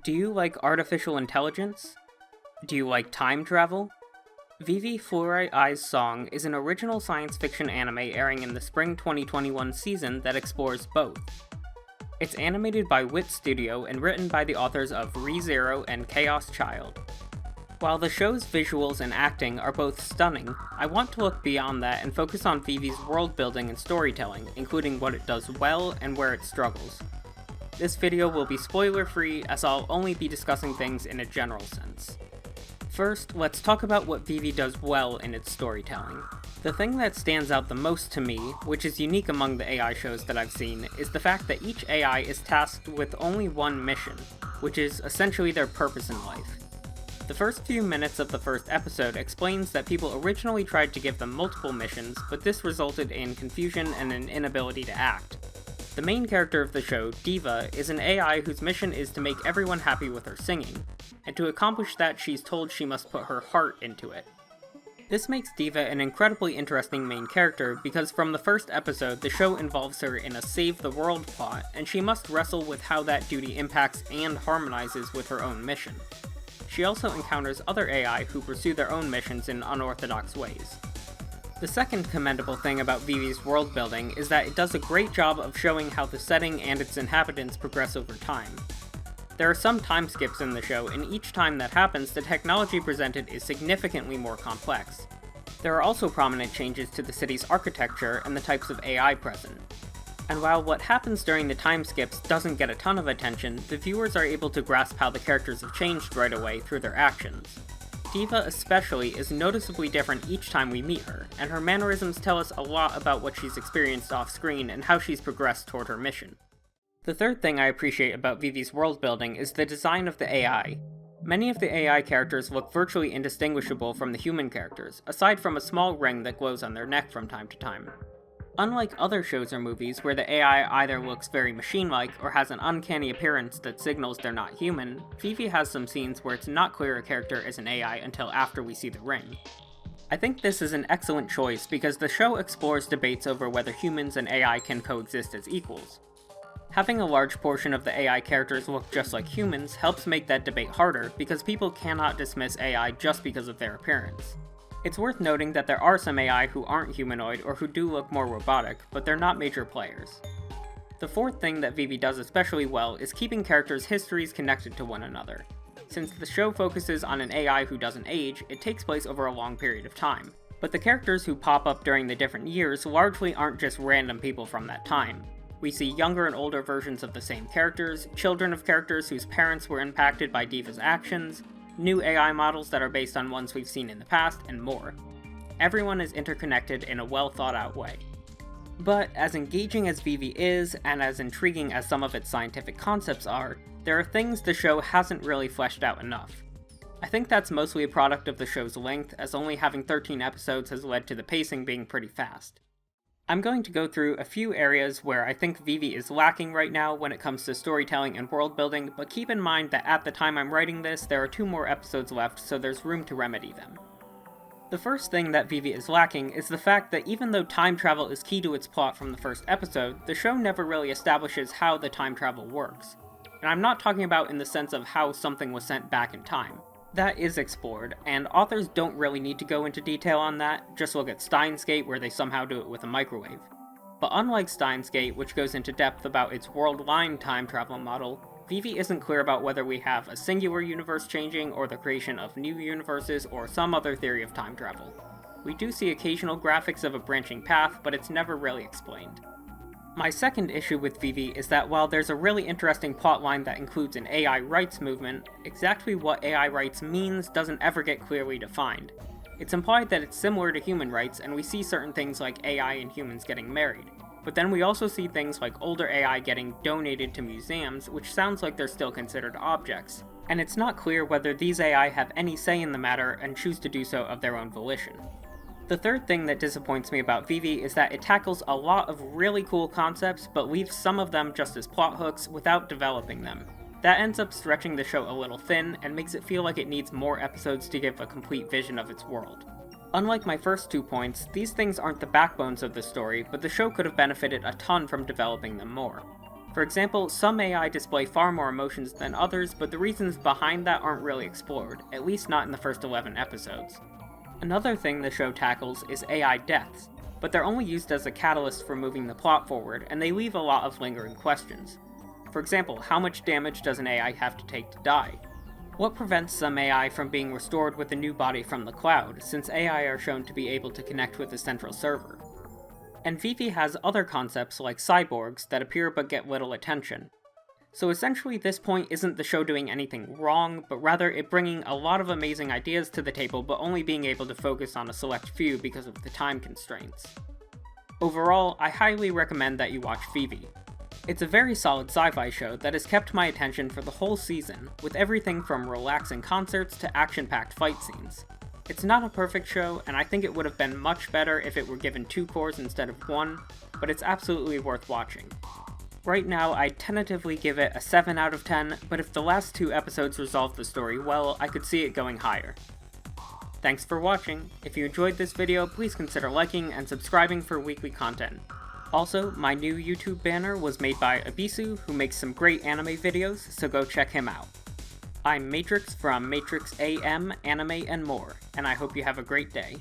Do you like artificial intelligence? Do you like time travel? Vivy, Fluorite Eye's Song is an original science fiction anime airing in the spring 2021 season that explores both. It's animated by Wit Studio and written by the authors of ReZero and Chaos Child. While the show's visuals and acting are both stunning, I want to look beyond that and focus on Vivy's world building and storytelling, including what it does well and where it struggles. This video will be spoiler-free, as I'll only be discussing things in a general sense. First, let's talk about what Vivy does well in its storytelling. The thing that stands out the most to me, which is unique among the AI shows that I've seen, is the fact that each AI is tasked with only one mission, which is essentially their purpose in life. The first few minutes of the first episode explains that people originally tried to give them multiple missions, but this resulted in confusion and an inability to act. The main character of the show, Diva, is an AI whose mission is to make everyone happy with her singing, and to accomplish that she's told she must put her heart into it. This makes Diva an incredibly interesting main character because from the first episode the show involves her in a save the world plot, and she must wrestle with how that duty impacts and harmonizes with her own mission. She also encounters other AI who pursue their own missions in unorthodox ways. The second commendable thing about Vivy's world building is that it does a great job of showing how the setting and its inhabitants progress over time. There are some time skips in the show, and each time that happens, the technology presented is significantly more complex. There are also prominent changes to the city's architecture and the types of AI present. And while what happens during the time skips doesn't get a ton of attention, the viewers are able to grasp how the characters have changed right away through their actions. Diva especially is noticeably different each time we meet her, and her mannerisms tell us a lot about what she's experienced off-screen and how she's progressed toward her mission. The third thing I appreciate about Vivy's world building is the design of the AI. Many of the AI characters look virtually indistinguishable from the human characters, aside from a small ring that glows on their neck from time to time. Unlike other shows or movies where the AI either looks very machine-like or has an uncanny appearance that signals they're not human, Vivy has some scenes where it's not clear a character is an AI until after we see the ring. I think this is an excellent choice because the show explores debates over whether humans and AI can coexist as equals. Having a large portion of the AI characters look just like humans helps make that debate harder because people cannot dismiss AI just because of their appearance. It's worth noting that there are some AI who aren't humanoid or who do look more robotic, but they're not major players. The fourth thing that Vivy does especially well is keeping characters' histories connected to one another. Since the show focuses on an AI who doesn't age, it takes place over a long period of time. But the characters who pop up during the different years largely aren't just random people from that time. We see younger and older versions of the same characters, children of characters whose parents were impacted by Diva's actions, new AI models that are based on ones we've seen in the past, and more. Everyone is interconnected in a well thought out way. But as engaging as Vivy is, and as intriguing as some of its scientific concepts are, there are things the show hasn't really fleshed out enough. I think that's mostly a product of the show's length, as only having 13 episodes has led to the pacing being pretty fast. I'm going to go through a few areas where I think Vivy is lacking right now when it comes to storytelling and world building, but keep in mind that at the time I'm writing this, there are 2 more episodes left, so there's room to remedy them. The first thing that Vivy is lacking is the fact that even though time travel is key to its plot from the first episode, the show never really establishes how the time travel works. And I'm not talking about in the sense of how something was sent back in time. That is explored, and authors don't really need to go into detail on that, just look at Steins Gate where they somehow do it with a microwave. But unlike Steins Gate, which goes into depth about its world-line time travel model, Vivy isn't clear about whether we have a singular universe changing or the creation of new universes or some other theory of time travel. We do see occasional graphics of a branching path, but it's never really explained. My second issue with Vivy is that while there's a really interesting plotline that includes an AI rights movement, exactly what AI rights means doesn't ever get clearly defined. It's implied that it's similar to human rights, and we see certain things like AI and humans getting married. But then we also see things like older AI getting donated to museums, which sounds like they're still considered objects. And it's not clear whether these AI have any say in the matter and choose to do so of their own volition. The third thing that disappoints me about Vivy is that it tackles a lot of really cool concepts, but leaves some of them just as plot hooks without developing them. That ends up stretching the show a little thin, and makes it feel like it needs more episodes to give a complete vision of its world. Unlike my first 2 points, these things aren't the backbones of the story, but the show could have benefited a ton from developing them more. For example, some AI display far more emotions than others, but the reasons behind that aren't really explored, at least not in the first 11 episodes. Another thing the show tackles is AI deaths, but they're only used as a catalyst for moving the plot forward, and they leave a lot of lingering questions. For example, how much damage does an AI have to take to die? What prevents some AI from being restored with a new body from the cloud, since AI are shown to be able to connect with a central server? And Vivy has other concepts like cyborgs that appear but get little attention. So essentially this point isn't the show doing anything wrong, but rather it bringing a lot of amazing ideas to the table but only being able to focus on a select few because of the time constraints. Overall, I highly recommend that you watch Vivy. It's a very solid sci-fi show that has kept my attention for the whole season, with everything from relaxing concerts to action-packed fight scenes. It's not a perfect show, and I think it would have been much better if it were given 2 cores instead of 1, but it's absolutely worth watching. Right now, I'd tentatively give it a 7 out of 10, but if the last 2 episodes resolved the story well, I could see it going higher. Thanks for watching. If you enjoyed this video, please consider liking and subscribing for weekly content. Also, my new YouTube banner was made by Abiisu, who makes some great anime videos, so go check him out. I'm Matrix from Matrix AM, Anime, and More, and I hope you have a great day.